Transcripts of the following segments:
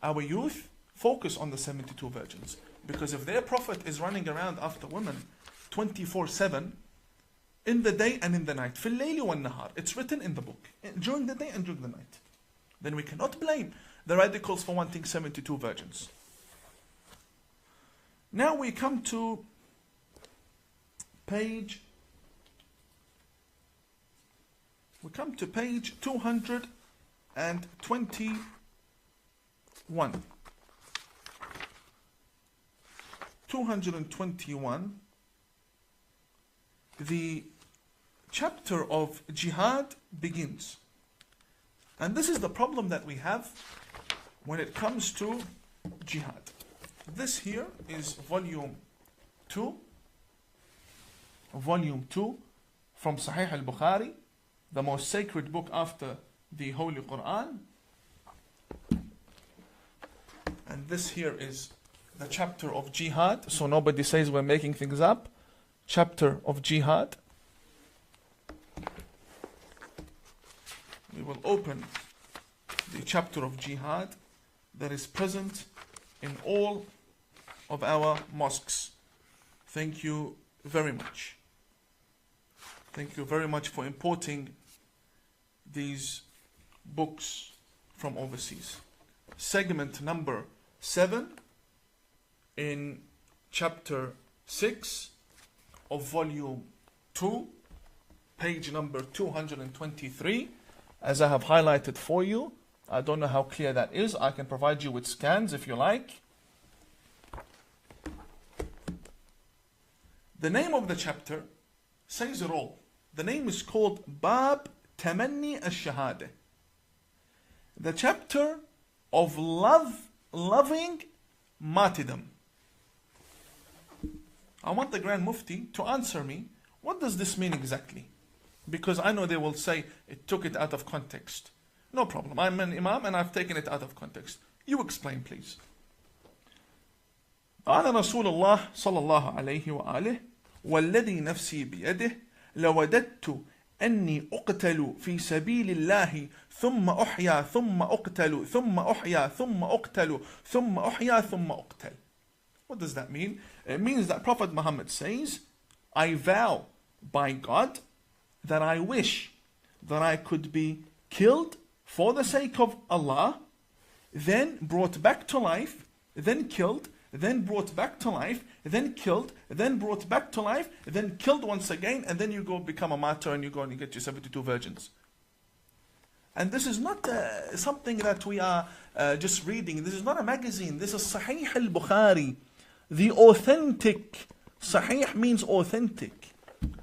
our youth focus on the 72 virgins. Because if their prophet is running around after women 24/7, in the day and in the night, في الليل والنهار, it's written in the book, during the day and during the night, then we cannot blame the radicals for wanting 72 virgins. Now we come to page 221. 221. The chapter of jihad begins. And this is the problem that we have when it comes to jihad. This here is volume 2 from Sahih Al Bukarih, the most sacred book after the Holy Quran. And this here is the chapter of jihad, so nobody says we're making things up. Chapter of jihad. We will open the chapter of jihad that is present in all of our mosques. Thank you very much. Thank you very much for importing these books from overseas. Segment number 7 in chapter 6 of volume 2, page number 223, as I have highlighted for you. I don't know how clear that is. I can provide you with scans if you like. The name of the chapter says it all. The name is called Bab Tamanni al-Shahada. The chapter of loving martyrdom. I want the Grand Mufti to answer me, what does this mean exactly? Because I know they will say it took it out of context. No problem. I'm an Imam and I've taken it out of context. You explain, please. قال رسول الله صلى الله عليه وآله والذي نفسي بيده لوددت أني أقتل في سبيل الله ثم أحيا ثم أقتل ثم أحيا ثم أقتل ثم أحيا ثم أقتل. What does that mean? It means that Prophet Muhammad says, I vow by God that I wish that I could be killed for the sake of Allah, then brought back to life, then killed, then brought back to life, then killed, then brought back to life, then killed once again, and then you go become a martyr and you go and you get your 72 virgins. And this is not something that we are just reading. This is not a magazine. This is Sahih Al Bukarih. The authentic. Sahih means authentic.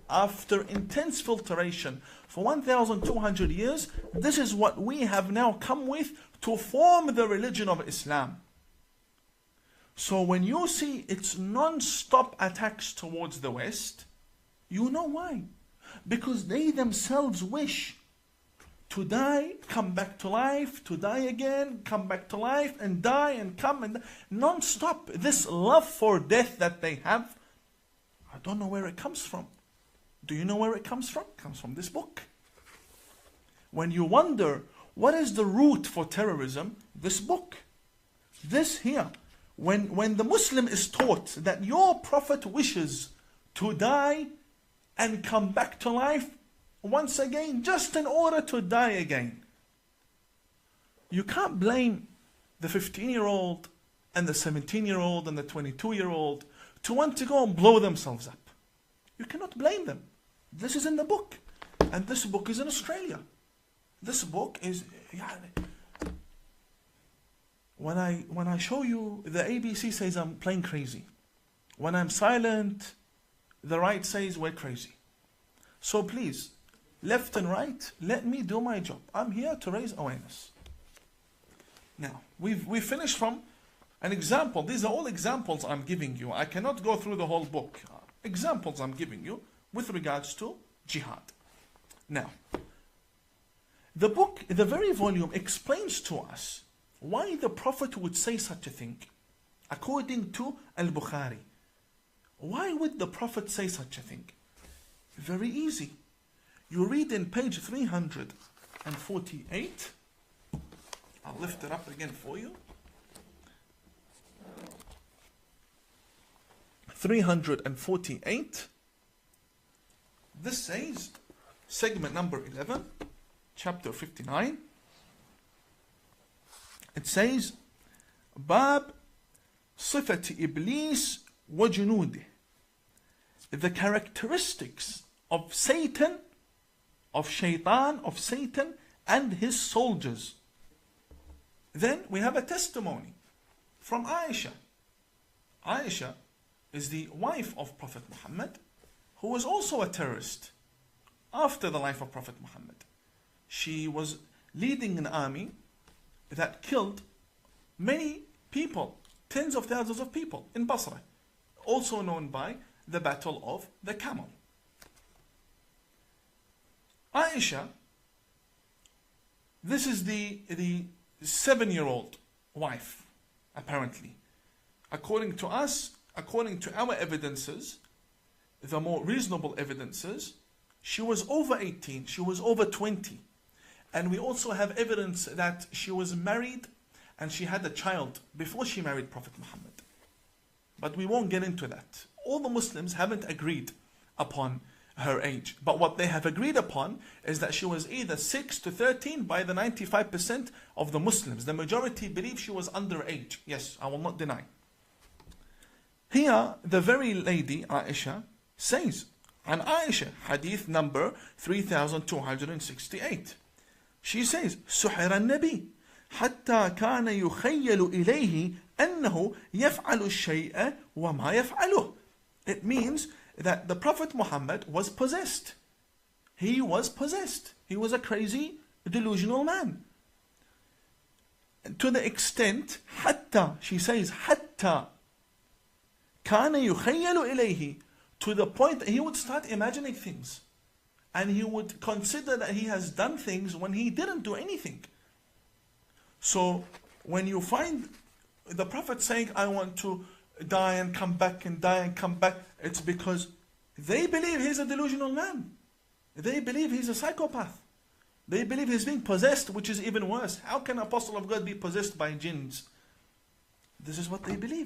After intense filtration for 1,200 years, this is what we have now come with to form the religion of Islam. So when you see its non-stop attacks towards the West, you know why. Because they themselves wish to die, come back to life, to die again, come back to life, and die and come and non-stop. This love for death that they have, I don't know where it comes from. Do you know where it comes from? It comes from this book. When you wonder, what is the root for terrorism? This book. This here. When the Muslim is taught that your Prophet wishes to die and come back to life once again, just in order to die again, you can't blame the 15-year-old and the 17-year-old and the 22-year-old to want to go and blow themselves up. You cannot blame them. This is in the book. And this book is in Australia. This book is... When I show you, the ABC says I'm playing crazy. When I'm silent, the right says we're crazy. So please, left and right, let me do my job. I'm here to raise awareness. Now, we've finished from an example. These are all examples I'm giving you. I cannot go through the whole book. Examples I'm giving you with regards to jihad. Now, the book, the very volume explains to us why the Prophet would say such a thing. According to Al Bukarih. Why would the Prophet say such a thing? Very easy. You read in page 348. I'll lift it up again for you. 348. This says, segment number 11, chapter 59. It says, Bab Sifat Iblis wa Junudih. The characteristics of Satan, of Shaitan, of Satan and his soldiers. Then we have a testimony from Aisha. Aisha is the wife of Prophet Muhammad, who was also a terrorist after the life of Prophet Muhammad. She was leading an army that killed many people, tens of thousands of people in Basra, also known by the Battle of the Camel. Aisha, this is the 7-year-old wife, apparently. According to us, according to our evidences, the more reasonable evidences, she was over 18, she was over 20. And we also have evidence that she was married and she had a child before she married Prophet Muhammad. But we won't get into that. All the Muslims haven't agreed upon her age. But what they have agreed upon is that she was either 6 to 13 by the 95% of the Muslims. The majority believe she was underage. Yes, I will not deny. Here, the very lady, Aisha, says, and Aisha, hadith number 3268. She says, سحر النبي حتى كان يخيل إليه أنه يفعل الشيء وما يفعله. It means that the Prophet Muhammad was possessed. He was possessed. He was a crazy, delusional man. To the extent, حتى, she says, حتى كان يخيل إليه, to the point that he would start imagining things. And he would consider that he has done things when he didn't do anything. So when you find the Prophet saying, I want to die and come back and die and come back, it's because they believe he's a delusional man. They believe he's a psychopath. They believe he's being possessed, which is even worse. How can an apostle of God be possessed by jinns? This is what they believe.